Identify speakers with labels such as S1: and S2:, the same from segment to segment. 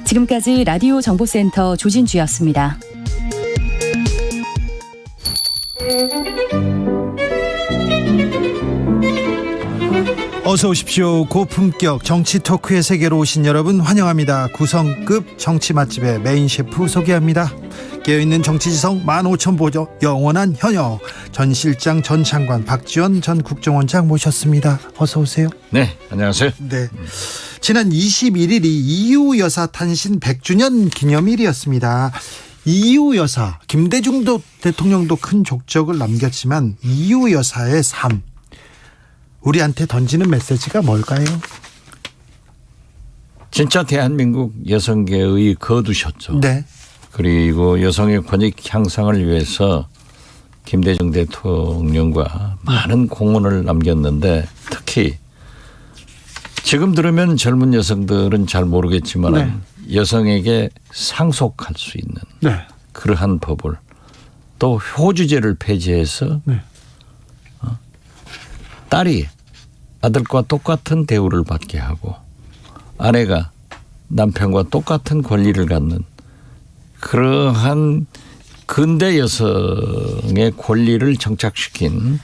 S1: 지금까지 라디오 정보센터 조진주였습니다.
S2: 어서 오십시오. 고품격 정치 토크의 세계로 오신 여러분 환영합니다. 구성급 정치 맛집의 메인 셰프 소개합니다. 깨어있는 정치지성 15,000보조 영원한 현역 전 실장 전 장관 박지원 전 국정원장 모셨습니다. 어서 오세요.
S3: 네, 안녕하세요.
S2: 네, 지난 21일이 이유 여사 탄신 100주년 기념일이었습니다. 이유 여사, 김대중 대통령도 큰 족적을 남겼지만 이유 여사의 삶, 우리한테 던지는 메시지가 뭘까요?
S3: 진짜 대한민국 여성계의 거두셨죠.
S2: 네.
S3: 그리고 여성의 권익 향상을 위해서 김대중 대통령과 많은 공헌을 남겼는데, 특히 지금 들으면 젊은 여성들은 잘 모르겠지만
S2: 네.
S3: 여성에게 상속할 수 있는
S2: 네.
S3: 그러한 법을, 또 효주제를 폐지해서
S2: 네.
S3: 딸이 아들과 똑같은 대우를 받게 하고 아내가 남편과 똑같은 권리를 갖는 그러한 근대 여성의 권리를 정착시킨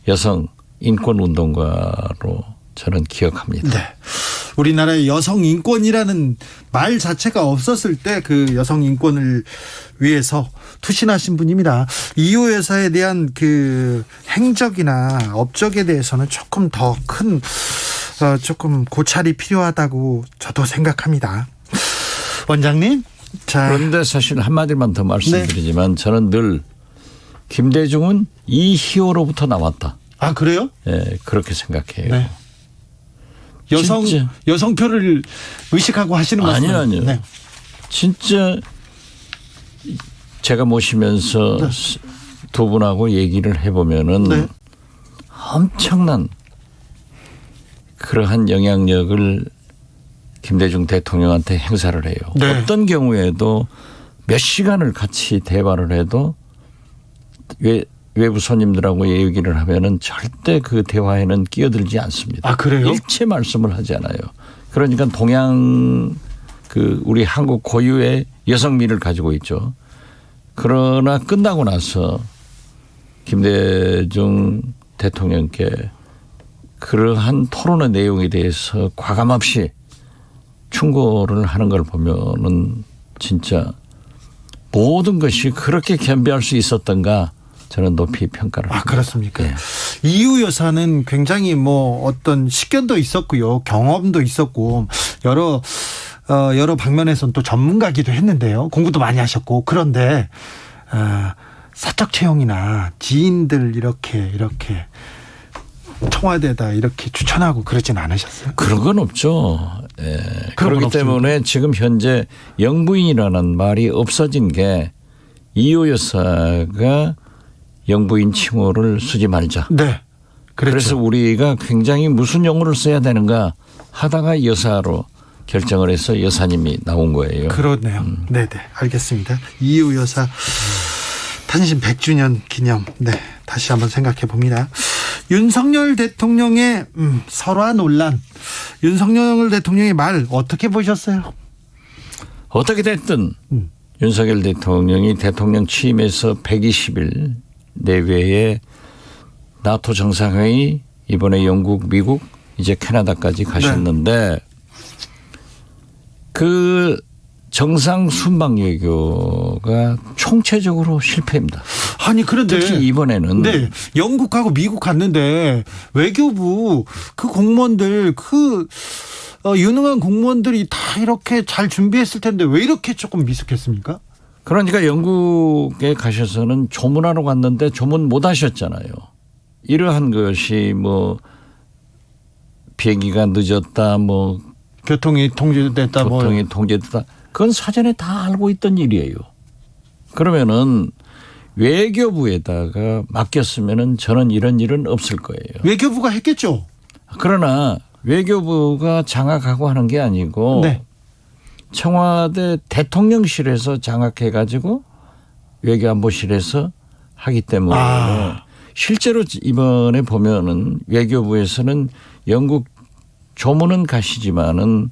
S3: 여성 인권 운동가로 저는 기억합니다.
S2: 네. 우리나라의 여성 인권이라는 말 자체가 없었을 때 그 여성 인권을 위해서 투신하신 분입니다. 이유 여사에 대한 그 행적이나 업적에 대해서는 조금 더 큰 조금 고찰이 필요하다고 저도 생각합니다. 원장님, 자,
S3: 그런데 사실 한마디만 더 말씀드리지만 저는 늘 김대중은 이희호로부터 나왔다.
S2: 아, 그래요?
S3: 예, 그렇게 생각해요.
S2: 네.
S3: 진짜.
S2: 여성표를 의식하고 하시는 말씀.
S3: 아니요.
S2: 네.
S3: 진짜 제가 모시면서
S2: 네.
S3: 두 분하고 얘기를 해보면은
S2: 네.
S3: 엄청난 그러한 영향력을 김대중 대통령한테 행사를 해요.
S2: 네.
S3: 어떤 경우에도 몇 시간을 같이 대화를 해도 외부 손님들하고 얘기를 하면은 절대 그 대화에는 끼어들지 않습니다.
S2: 아, 그래요?
S3: 일체 말씀을 하지 않아요. 그러니까 동양 우리 한국 고유의 여성미를 가지고 있죠. 그러나 끝나고 나서 김대중 대통령께 그러한 토론의 내용에 대해서 과감없이 충고를 하는 걸 보면은 진짜 모든 것이 그렇게 겸비할 수 있었던가 저는 높이 평가를 합니다.
S2: 아, 그렇습니까?
S3: 네.
S2: 이유 여사는 굉장히 어떤 식견도 있었고요, 경험도 있었고 여러 방면에서는 또 전문가기도 했는데요. 공부도 많이 하셨고. 그런데 사적 채용이나 지인들 이렇게 청와대에다 이렇게 추천하고 그러진 않으셨어요?
S3: 그런 건 없죠. 예.
S2: 그런 건
S3: 그렇기 때문에 지금 현재 영부인이라는 말이 없어진 게 이유 여사가 영부인 칭호를 쓰지 말자.
S2: 네. 그랬죠.
S3: 그래서 우리가 굉장히 무슨 용어를 써야 되는가 하다가 여사로 결정을 해서 여사님이 나온 거예요.
S2: 그렇네요. 네네, 알겠습니다. 이유 여사 탄신 100주년 기념, 네, 다시 한번 생각해 봅니다. 윤석열 대통령의 설화 논란, 윤석열 대통령의 말 어떻게 보셨어요?
S3: 어떻게 됐든 윤석열 대통령이 대통령 취임해서 120일 내외에 나토 정상회의, 이번에 영국, 미국, 이제 캐나다까지 가셨는데
S2: 네.
S3: 그 정상 순방 외교가 총체적으로 실패입니다.
S2: 아니, 그런데
S3: 특히 이번에는
S2: 네, 영국하고 미국 갔는데 외교부 그 공무원들 유능한 공무원들이 다 이렇게 잘 준비했을 텐데 왜 이렇게 조금 미숙했습니까?
S3: 그러니까 영국에 가셔서는 조문하러 갔는데 조문 못 하셨잖아요. 이러한 것이 비행기가 늦었다,
S2: 교통이 통제됐다,
S3: 교통이 통제됐다. 그건 사전에 다 알고 있던 일이에요. 그러면은 외교부에다가 맡겼으면은 저는 이런 일은 없을 거예요.
S2: 외교부가 했겠죠.
S3: 그러나 외교부가 장악하고 하는 게 아니고
S2: 네.
S3: 청와대 대통령실에서 장악해가지고 외교안보실에서 하기 때문에 실제로 이번에 보면은 외교부에서는 영국 조문은 가시지만은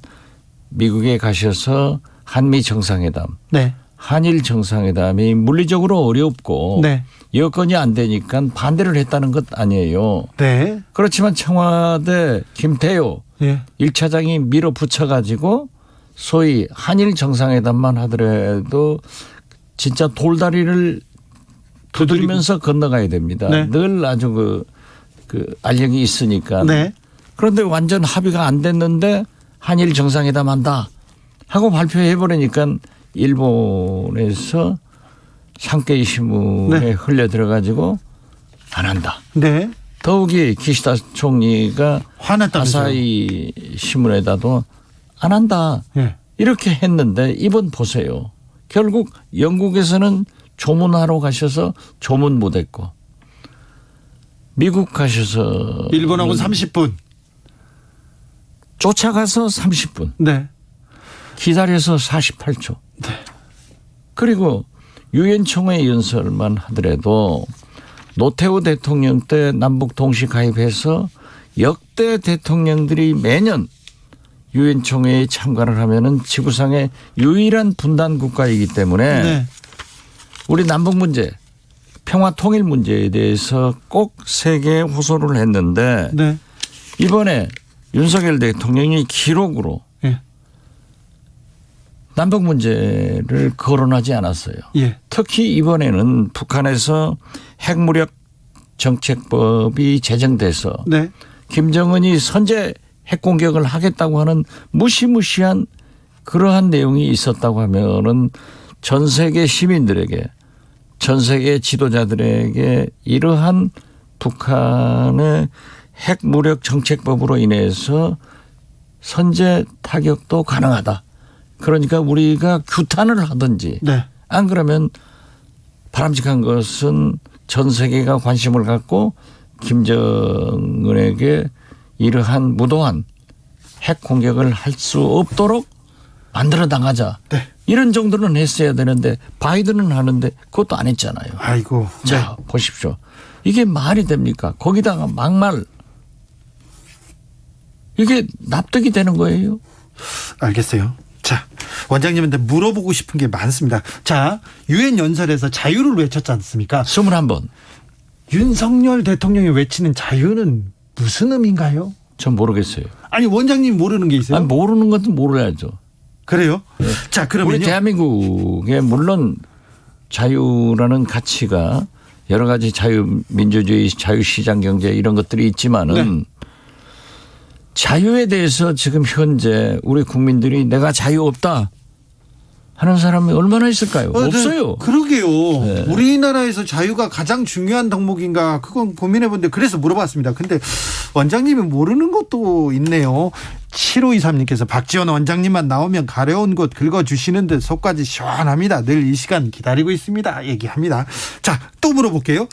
S3: 미국에 가셔서 한미 정상회담,
S2: 네.
S3: 한일 정상회담이 물리적으로 어렵고
S2: 네.
S3: 여건이 안 되니까 반대를 했다는 것 아니에요.
S2: 네.
S3: 그렇지만 청와대 김태효
S2: 예.
S3: 1차장이 밀어붙여가지고 소위 한일 정상회담만 하더라도 진짜 돌다리를 두드리면서 건너가야 됩니다.
S2: 네.
S3: 늘 아주 그 알력이 있으니까.
S2: 네.
S3: 그런데 완전 합의가 안 됐는데 한일 정상회담 한다 하고 발표해버리니까 일본에서 상케이 신문에
S2: 네.
S3: 흘려 들어가지고 안 한다.
S2: 네.
S3: 더욱이 기시다 총리가
S2: 화났다면서요.
S3: 아사히 신문에다도 안 한다.
S2: 예.
S3: 이렇게 했는데 이번 보세요. 결국 영국에서는 조문하러 가셔서 조문 못했고 미국 가셔서
S2: 일본하고 30분.
S3: 쫓아가서 30분
S2: 네.
S3: 기다려서 48초.
S2: 네.
S3: 그리고 유엔 총회 연설만 하더라도 노태우 대통령 때 남북 동시 가입해서 역대 대통령들이 매년 유엔 총회에 참가를 하면은 지구상의 유일한 분단 국가이기 때문에
S2: 네.
S3: 우리 남북 문제, 평화 통일 문제에 대해서 꼭 세계에 호소를 했는데
S2: 네.
S3: 이번에 윤석열 대통령이 기록으로
S2: 예.
S3: 남북 문제를 거론하지 않았어요.
S2: 예.
S3: 특히 이번에는 북한에서 핵무력 정책법이 제정돼서
S2: 네.
S3: 김정은이 선제 핵공격을 하겠다고 하는 무시무시한 그러한 내용이 있었다고 하면은 전 세계 시민들에게 전 세계 지도자들에게 이러한 북한의 핵무력 정책법으로 인해서 선제 타격도 가능하다. 그러니까 우리가 규탄을 하든지
S2: 네.
S3: 안 그러면 바람직한 것은 전 세계가 관심을 갖고 김정은에게 이러한 무도한 핵 공격을 할 수 없도록 만들어 나가자.
S2: 네.
S3: 이런 정도는 했어야 되는데 바이든은 하는데 그것도 안 했잖아요.
S2: 아이고.
S3: 자, 보십시오. 이게 말이 됩니까? 거기다가 막말. 이게 납득이 되는 거예요.
S2: 알겠어요. 자, 원장님한테 물어보고 싶은 게 많습니다. 자, 유엔 연설에서 자유를 외쳤지 않습니까?
S3: 21번.
S2: 윤석열 대통령이 외치는 자유는 무슨 의미인가요?
S3: 전 모르겠어요.
S2: 아니, 원장님 모르는 게 있어요?
S3: 아니, 모르는 것도 몰라야죠.
S2: 그래요? 자,
S3: 우리
S2: 그러면요.
S3: 대한민국에 물론 자유라는 가치가 여러 가지 자유, 민주주의, 자유시장 경제 이런 것들이 있지만은 자유에 대해서 지금 현재 우리 국민들이 내가 자유 없다 하는 사람이 얼마나 있을까요? 없어요.
S2: 그러게요.
S3: 네.
S2: 우리나라에서 자유가 가장 중요한 덕목인가 그건 고민해 본데 그래서 물어봤습니다. 근데 원장님이 모르는 것도 있네요. 7523님께서 박지원 원장님만 나오면 가려운 곳 긁어주시는데 속까지 시원합니다. 늘 이 시간 기다리고 있습니다. 얘기합니다. 자, 또 물어볼게요.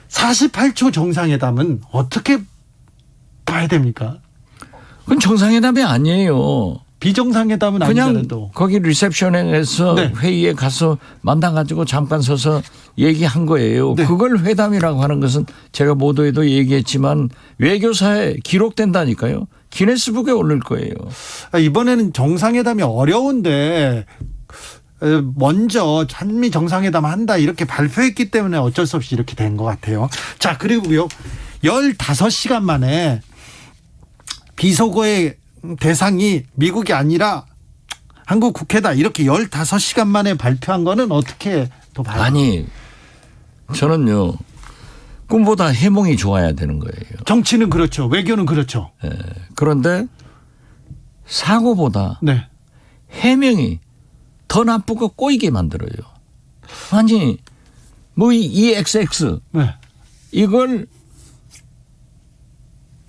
S2: 48초 정상회담은 어떻게 봐야 됩니까?
S3: 그건 정상회담이 아니에요.
S2: 비정상회담은
S3: 그냥
S2: 아니잖아요. 또.
S3: 거기 리셉션에서
S2: 네.
S3: 회의에 가서 만나가지고 잠깐 서서 얘기한 거예요.
S2: 네.
S3: 그걸 회담이라고 하는 것은 제가 모두에도 얘기했지만 외교사에 기록된다니까요. 기네스북에 오를 거예요.
S2: 이번에는 정상회담이 어려운데 먼저 한미 정상회담 한다 이렇게 발표했기 때문에 어쩔 수 없이 이렇게 된 것 같아요. 자, 그리고요 15시간 만에 비속어의 대상이 미국이 아니라 한국 국회다 이렇게 15시간 만에 발표한 거는 어떻게 또 봐요?
S3: 아니 저는요 꿈보다 해몽이 좋아야 되는 거예요.
S2: 정치는 그렇죠. 외교는 그렇죠.
S3: 그런데 사고보다
S2: 네.
S3: 해명이 더 나쁘고 꼬이게 만들어요. 아니 뭐 이 XX
S2: 네.
S3: 이걸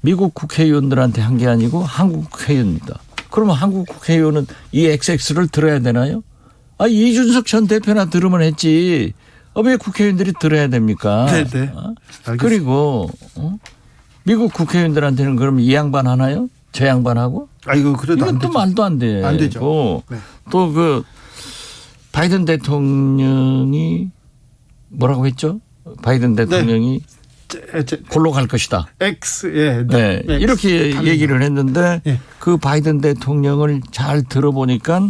S3: 미국 국회의원들한테 한 게 아니고 한국 국회의원입니다. 그러면 한국 국회의원은 이 XX를 들어야 되나요? 아, 이준석 전 대표나 들으면 했지. 왜 국회의원들이 들어야 됩니까?
S2: 네네.
S3: 그리고 미국 국회의원들한테는 그럼 이 양반 하나요? 저 양반하고?
S2: 이거 그래도
S3: 이건
S2: 안
S3: 또
S2: 되죠.
S3: 말도 안 돼.
S2: 안 되죠. 네.
S3: 또 그 바이든 대통령이 뭐라고 했죠? 바이든 대통령이 골로 갈 것이다.
S2: X, 예.
S3: 네.
S2: X.
S3: 이렇게
S2: 답니다.
S3: 얘기를 했는데
S2: 예.
S3: 그 바이든 대통령을 잘 들어보니까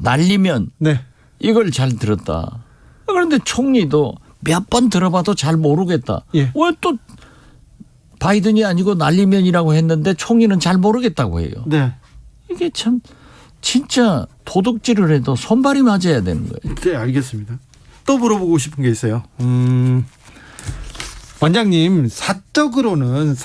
S3: 날리면
S2: 네.
S3: 이걸 잘 들었다. 그런데 총리도 몇 번 들어봐도 잘 모르겠다.
S2: 예.
S3: 왜 또 바이든이 아니고 날리면이라고 했는데 총리는 잘 모르겠다고 해요.
S2: 네.
S3: 이게 참 진짜 도둑질을 해도 손발이 맞아야 되는 거예요.
S2: 네, 알겠습니다. 또 물어보고 싶은 게 있어요. 원장님, 사적으로는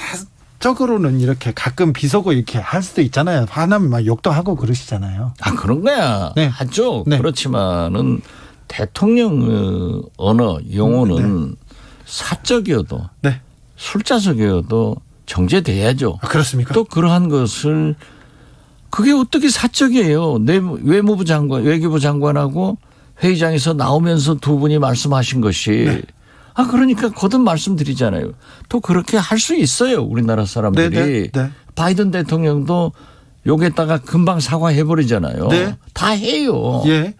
S2: 이렇게 가끔 비속어 이렇게 할 수도 있잖아요. 화나면 막 욕도 하고 그러시잖아요.
S3: 아, 그런 거야.
S2: 네.
S3: 하죠.
S2: 네.
S3: 그렇지만은 대통령 언어 용어는 사적이어도
S2: 네.
S3: 술자석이어도 정제돼야죠.
S2: 아, 그렇습니까?
S3: 또 그러한 것을 그게 어떻게 사적이에요. 외무부 장관, 외교부 장관하고 회의장에서 나오면서 두 분이 말씀하신 것이
S2: 네.
S3: 아 그러니까 거듭 말씀드리잖아요. 또 그렇게 할 수 있어요. 우리나라 사람들이.
S2: 네, 네, 네.
S3: 바이든 대통령도 욕했다가 금방 사과해버리잖아요.
S2: 네.
S3: 다 해요.
S2: 예.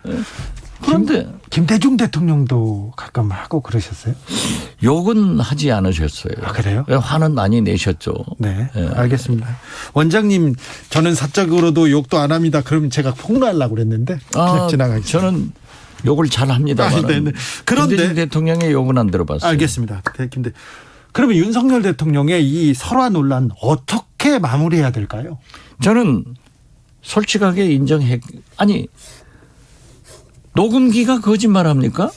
S3: 그런데
S2: 김대중 대통령도 가끔 하고 그러셨어요?
S3: 욕은 하지 않으셨어요.
S2: 아, 그래요?
S3: 화는 많이 내셨죠.
S2: 네,
S3: 예.
S2: 알겠습니다. 원장님, 저는 사적으로도 욕도 안 합니다. 그러면 제가 폭로하려고 그랬는데 그냥 지나가겠습니다.
S3: 저는 욕을 잘 합니다만.
S2: 아, 네네. 그런데
S3: 김대중 대통령의 욕은 안 들어봤어요.
S2: 알겠습니다. 그러면 윤석열 대통령의 이 설화 논란 어떻게 마무리해야 될까요?
S3: 저는 솔직하게 아니 녹음기가 거짓말합니까?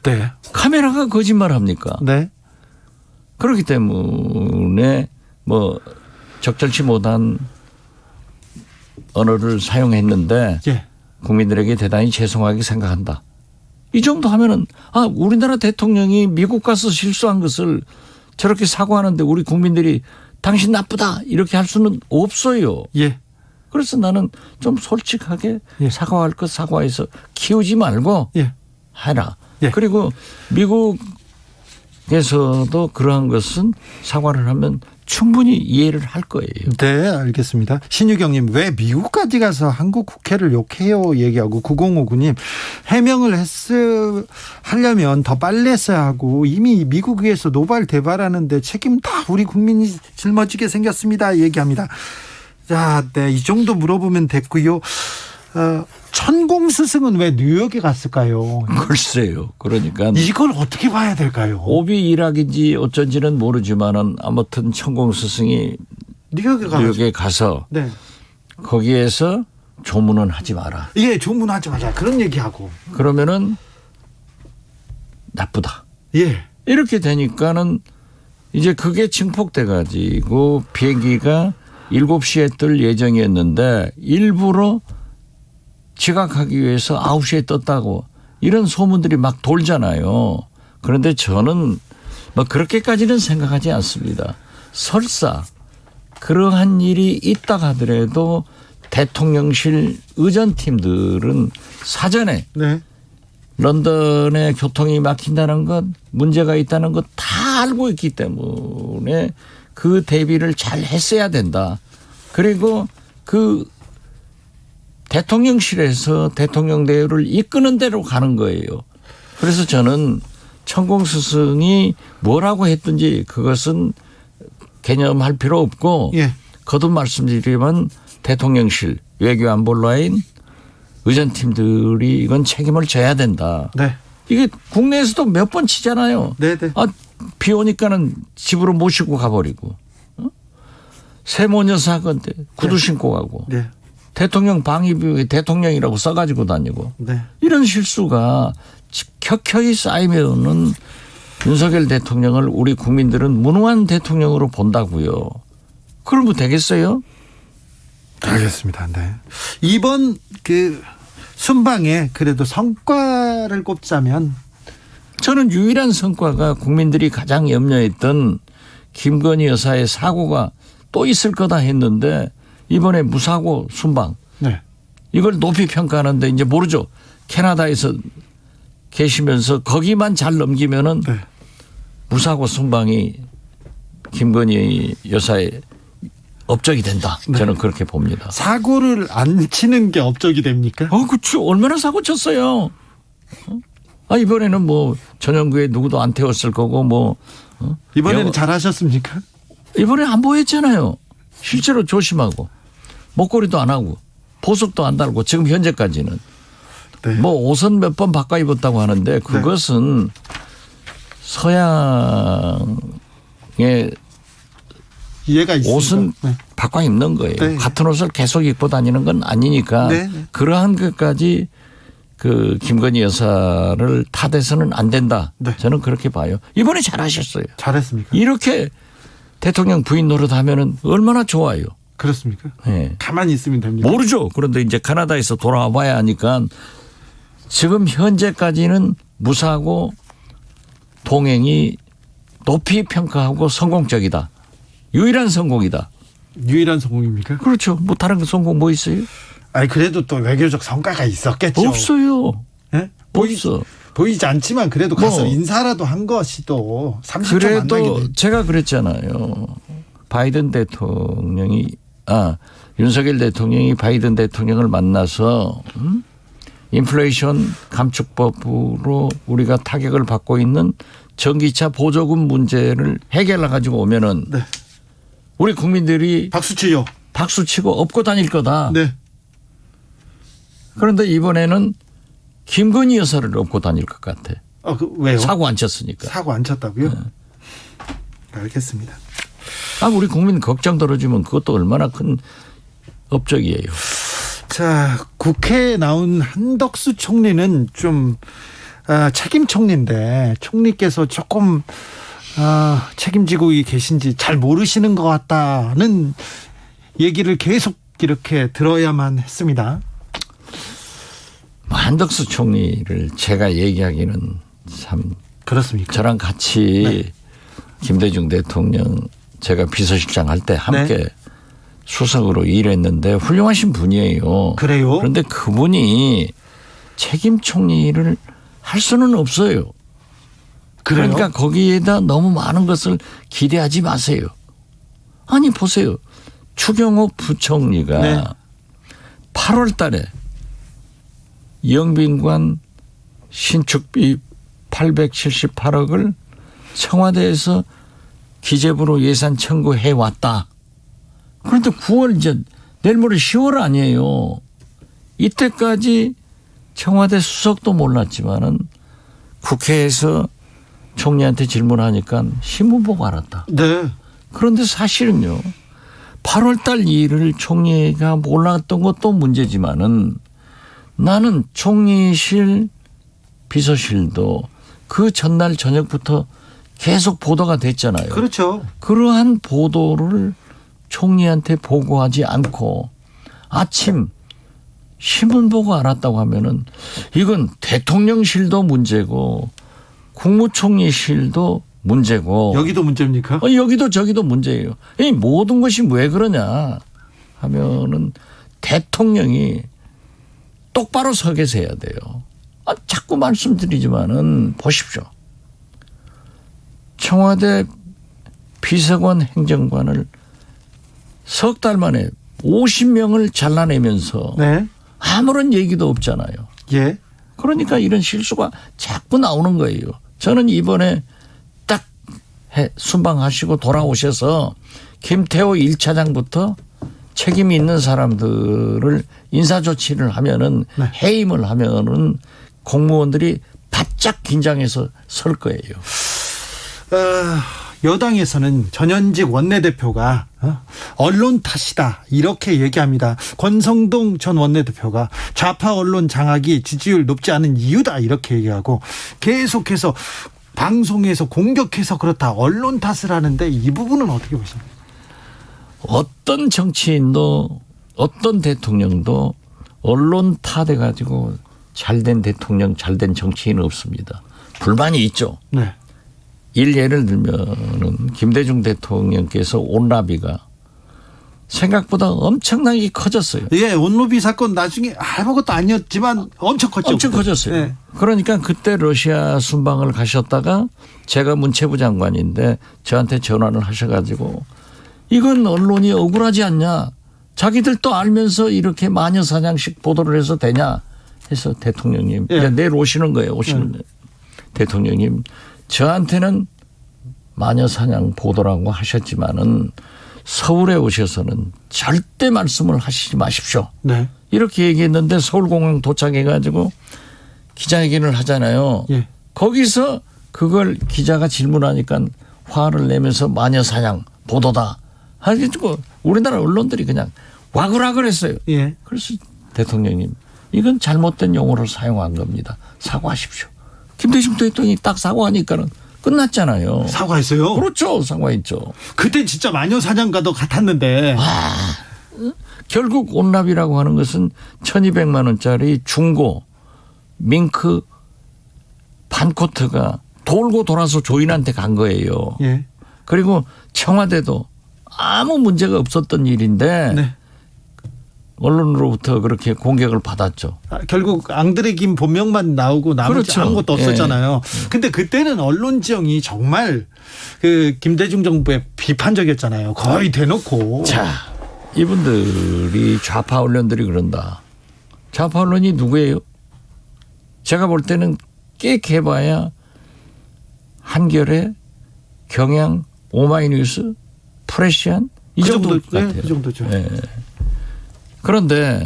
S2: 네.
S3: 카메라가 거짓말합니까?
S2: 네.
S3: 그렇기 때문에 뭐 적절치 못한 언어를 사용했는데
S2: 예.
S3: 국민들에게 대단히 죄송하게 생각한다. 이 정도 하면은 아 우리나라 대통령이 미국 가서 실수한 것을 저렇게 사과하는데 우리 국민들이 당신 나쁘다 이렇게 할 수는 없어요.
S2: 예.
S3: 그래서 나는 좀 솔직하게
S2: 예.
S3: 사과할 것 사과해서 키우지 말고
S2: 예.
S3: 해라.
S2: 예.
S3: 그리고 미국에서도 그러한 것은 사과를 하면 충분히 이해를 할 거예요.
S2: 네, 알겠습니다. 신유경님, 왜 미국까지 가서 한국 국회를 욕해요? 얘기하고 9059님, 해명을 하려면 더 빨리 했어야 하고 이미 미국에서 노발대발하는데 책임 다 우리 국민이 짊어지게 생겼습니다. 얘기합니다. 자, 네, 이 정도 물어보면 됐고요. 천공스승은 왜 뉴욕에 갔을까요?
S3: 글쎄요. 그러니까
S2: 이걸 어떻게 봐야 될까요?
S3: 오비 일학인지 어쩐지는 모르지만은 아무튼 천공스승이 뉴욕에 가서
S2: 네.
S3: 거기에서 조문은 하지 마라.
S2: 예, 조문하지 마자. 그런 얘기하고.
S3: 그러면은 나쁘다.
S2: 예.
S3: 이렇게 되니까는 이제 그게 증폭돼 가지고 비행기가 7시에 뜰 예정이었는데 일부러 지각하기 위해서 9시에 떴다고 이런 소문들이 막 돌잖아요. 그런데 저는 뭐 그렇게까지는 생각하지 않습니다. 설사 그러한 일이 있다 하더라도 대통령실 의전팀들은 사전에
S2: 네.
S3: 런던의 교통이 막힌다는 것, 문제가 있다는 것 다 알고 있기 때문에 그 대비를 잘 했어야 된다. 그리고 그 대통령실에서 대통령 대우를 이끄는 대로 가는 거예요. 그래서 저는 천공스승이 뭐라고 했든지 그것은 개념할 필요 없고
S2: 예.
S3: 거듭 말씀드리면 대통령실 외교안보라인 의전팀들이 이건 책임을 져야 된다.
S2: 네.
S3: 이게 국내에서도 몇 번 치잖아요.
S2: 네네.
S3: 아, 비 오니까는 집으로 모시고 가버리고. 세모녀사 건데 구두 신고 가고.
S2: 네.
S3: 대통령 방위비에 대통령이라고 써가지고 다니고.
S2: 네.
S3: 이런 실수가 켜켜이 쌓이면은 윤석열 대통령을 우리 국민들은 무능한 대통령으로 본다고요. 그러면 되겠어요?
S2: 알겠습니다. 네. 이번 순방에 그래도 성과를 꼽자면
S3: 저는 유일한 성과가 국민들이 가장 염려했던 김건희 여사의 사고가 또 있을 거다 했는데 이번에 무사고 순방.
S2: 네.
S3: 이걸 높이 평가하는데 이제 모르죠. 캐나다에서 계시면서 거기만 잘 넘기면은
S2: 네.
S3: 무사고 순방이 김건희 여사의 업적이 된다.
S2: 네.
S3: 저는 그렇게 봅니다.
S2: 사고를 안 치는 게 업적이 됩니까?
S3: 그렇죠. 얼마나 사고 쳤어요. 이번에는 뭐 전용구에 누구도 안 태웠을 거고 뭐.
S2: 이번에는 잘하셨습니까?
S3: 이번에 안 보였잖아요. 실제로 조심하고 목걸이도 안 하고 보석도 안 달고 지금 현재까지는.
S2: 네.
S3: 뭐 옷은 몇 번 바꿔 입었다고 하는데 그것은 서양의
S2: 이해가 있습니다.
S3: 옷은
S2: 네.
S3: 바꿔 입는 거예요.
S2: 네.
S3: 같은 옷을 계속 입고 다니는 건 아니니까
S2: 네.
S3: 그러한 것까지 그 김건희 여사를 탓해서는 안 된다.
S2: 네.
S3: 저는 그렇게 봐요. 이번에 잘하셨어요.
S2: 잘했습니까?
S3: 이렇게 대통령 부인 노릇하면은 얼마나 좋아요.
S2: 그렇습니까?
S3: 네.
S2: 가만히 있으면 됩니다.
S3: 모르죠. 그런데 이제 캐나다에서 돌아와 봐야 하니까 지금 현재까지는 무사하고 동행이 높이 평가하고 성공적이다. 유일한 성공이다.
S2: 유일한 성공입니까?
S3: 그렇죠. 뭐 다른 성공 뭐 있어요?
S2: 아니 그래도 또 외교적 성과가 있었겠죠.
S3: 없어요.
S2: 네?
S3: 없어.
S2: 보이지 않지만 그래도 가서
S3: 뭐.
S2: 인사라도 한 것이 또 30초 만나게
S3: 그래도
S2: 돼.
S3: 제가 그랬잖아요. 바이든 대통령이 윤석열 대통령이 바이든 대통령을 만나서 인플레이션 감축법으로 우리가 타격을 받고 있는 전기차 보조금 문제를 해결해 가지고 오면은
S2: 네.
S3: 우리 국민들이
S2: 박수치요.
S3: 박수치고 업고 다닐 거다.
S2: 네.
S3: 그런데 이번에는 김건희 여사를 업고 다닐 것 같아.
S2: 왜요?
S3: 사고 안 쳤으니까.
S2: 사고 안 쳤다고요? 알겠습니다.
S3: 우리 국민 걱정 들어주면 그것도 얼마나 큰 업적이에요.
S2: 자, 국회에 나온 한덕수 총리는 좀 책임 총리인데 총리께서 조금 책임지고 계신지 잘 모르시는 것 같다는 얘기를 계속 이렇게 들어야만 했습니다.
S3: 한덕수 총리를 제가 얘기하기는 참
S2: 그렇습니까?
S3: 저랑 같이 김대중 대통령 제가 비서실장 할 때 함께 수석으로 일했는데 훌륭하신 분이에요.
S2: 그래요?
S3: 그런데 그분이 책임 총리를 할 수는 없어요.
S2: 그래요?
S3: 그러니까 거기에다 너무 많은 것을 기대하지 마세요. 아니 보세요. 추경호 부총리가
S2: 네.
S3: 8월 달에 영빈관 신축비 878억을 청와대에서 기재부로 예산 청구해 왔다. 그런데 9월 이제 내일 모레 10월 아니에요. 이때까지 청와대 수석도 몰랐지만은 국회에서 총리한테 질문하니까 신문 보고 알았다.
S2: 네.
S3: 그런데 사실은요. 8월 달 일을 총리가 몰랐던 것도 문제지만은 나는 총리실 비서실도 그 전날 저녁부터 계속 보도가 됐잖아요.
S2: 그렇죠.
S3: 그러한 보도를 총리한테 보고하지 않고 아침 신문 보고 알았다고 하면은 이건 대통령실도 문제고 국무총리실도 문제고
S2: 여기도 문제입니까?
S3: 여기도 저기도 문제예요. 이 모든 것이 왜 그러냐 하면은 대통령이 똑바로 서 계셔야 돼요. 자꾸 말씀드리지만은 보십시오. 청와대 비서관 행정관을 석 달 만에 50명을 잘라내면서
S2: 네.
S3: 아무런 얘기도 없잖아요.
S2: 예.
S3: 그러니까 이런 실수가 자꾸 나오는 거예요. 저는 이번에 딱 순방하시고 돌아오셔서 김태호 1차장부터 책임이 있는 사람들을 인사조치를 하면은
S2: 네.
S3: 해임을 하면은 공무원들이 바짝 긴장해서 설 거예요.
S2: 여당에서는 전현직 원내대표가 언론 탓이다 이렇게 얘기합니다. 권성동 전 원내대표가 좌파 언론 장악이 지지율 높지 않은 이유다 이렇게 얘기하고 계속해서 방송에서 공격해서 그렇다 언론 탓을 하는데 이 부분은 어떻게 보십니까?
S3: 어떤 정치인도 어떤 대통령도 언론 탓해 가지고 잘된 대통령 잘된 정치인은 없습니다. 불만이 있죠.
S2: 네.
S3: 예를 들면은 김대중 대통령께서 온라비가 생각보다 엄청나게 커졌어요.
S2: 예, 온로비 사건 나중에 아무것도 아니었지만 엄청 컸죠.
S3: 엄청 커졌어요.
S2: 네.
S3: 그러니까 그때 러시아 순방을 가셨다가 제가 문체부 장관인데 저한테 전화를 하셔가지고 이건 언론이 억울하지 않냐. 자기들도 알면서 이렇게 마녀사냥식 보도를 해서 되냐 해서 대통령님
S2: 예.
S3: 이제 내일 오시는 거예요. 오시는 거예요. 대통령님 저한테는 마녀사냥 보도라고 하셨지만은 서울에 오셔서는 절대 말씀을 하시지 마십시오.
S2: 네.
S3: 이렇게 얘기했는데 서울공항 도착해가지고 기자회견을 하잖아요.
S2: 예.
S3: 거기서 그걸 기자가 질문하니까 화를 내면서 마녀사냥 보도다 하고 우리나라 언론들이 그냥 와글와글했어요.
S2: 예.
S3: 그래서 대통령님 이건 잘못된 용어를 사용한 겁니다. 사과하십시오. 김대중 대통령이 딱 사과하니까는 끝났잖아요.
S2: 사과했어요?
S3: 그렇죠. 사과했죠.
S2: 그때 진짜 마녀 사냥과도 같았는데.
S3: 결국 온라비라고 하는 것은 1200만 원짜리 중고 밍크 반코트가 돌고 돌아서 조인한테 간 거예요.
S2: 예.
S3: 그리고 청와대도 아무 문제가 없었던 일인데
S2: 네.
S3: 언론으로부터 그렇게 공격을 받았죠.
S2: 결국 앙드레 김 본명만 나오고 나머지
S3: 그렇죠.
S2: 아무것도 없었잖아요. 근데 그때는 언론 지형이 정말 그 김대중 정부에 비판적이었잖아요. 거의 대놓고.
S3: 자, 이분들이 좌파 언론들이 그런다. 좌파 언론이 누구예요? 제가 볼 때는 꽤 개봐야 한겨레, 경향, 오마이뉴스, 프레시안 이
S2: 그
S3: 정도
S2: 정도,
S3: 같아요.
S2: 네, 그 정도죠.
S3: 네. 그런데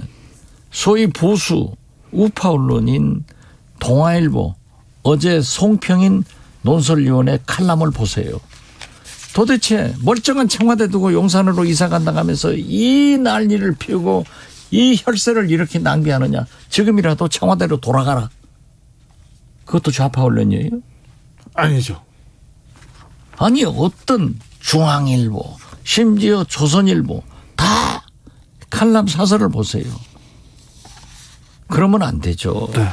S3: 소위 보수 우파 언론인 동아일보 어제 송평인 논설위원회 칼럼을 보세요. 도대체 멀쩡한 청와대 두고 용산으로 이사 간다 하면서 이 난리를 피우고 이 혈세를 이렇게 낭비하느냐. 지금이라도 청와대로 돌아가라. 그것도 좌파 언론이에요?
S2: 아니죠.
S3: 아니 어떤 중앙일보 심지어 조선일보 다 칼럼 사설을 보세요. 그러면 안 되죠.
S2: 네.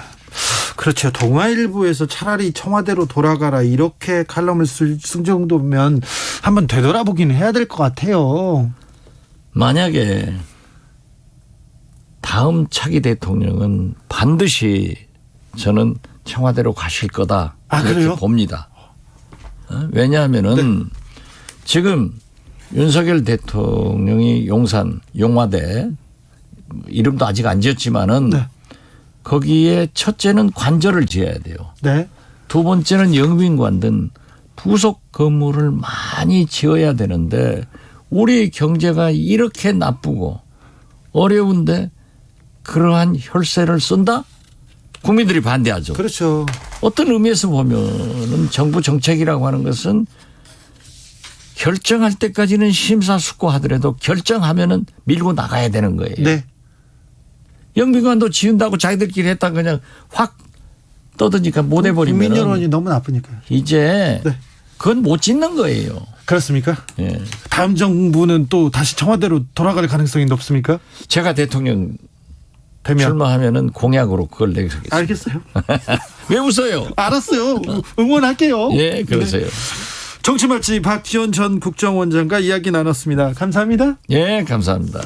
S2: 그렇죠. 동아일보에서 차라리 청와대로 돌아가라 이렇게 칼럼을 쓸 정도면 한번 되돌아보긴 해야 될 것 같아요.
S3: 만약에 다음 차기 대통령은 반드시 저는 청와대로 가실 거다. 이렇게
S2: 그래요?
S3: 봅니다. 왜냐하면은 지금 윤석열 대통령이 용산 용화대 이름도 아직 안 지었지만은
S2: 네.
S3: 거기에 첫째는 관절을 지어야 돼요.
S2: 네.
S3: 두 번째는 영빈관 등 부속 건물을 많이 지어야 되는데 우리 경제가 이렇게 나쁘고 어려운데 그러한 혈세를 쓴다? 국민들이 반대하죠.
S2: 그렇죠.
S3: 어떤 의미에서 보면은 정부 정책이라고 하는 것은 결정할 때까지는 심사숙고하더라도 결정하면은 밀고 나가야 되는 거예요.
S2: 네.
S3: 영빈관도 지은다고 자기들끼리 했다 그냥 확 떠드니까 못 해버리면
S2: 국민 여론이 너무 나쁘니까요.
S3: 이제
S2: 네.
S3: 그건 못 짓는 거예요.
S2: 그렇습니까?
S3: 예.
S2: 다음 정부는 또 다시 청와대로 돌아갈 가능성이 높습니까?
S3: 제가 대통령
S2: 되면.
S3: 출마하면은 공약으로 그걸 내겠습니다.
S2: 알겠어요.
S3: 왜 웃어요?
S2: 알았어요. 응원할게요.
S3: 예, 그러세요.
S2: 네. 정치맛집 박지원 전 국정원장과 이야기 나눴습니다. 감사합니다.
S3: 예, 감사합니다.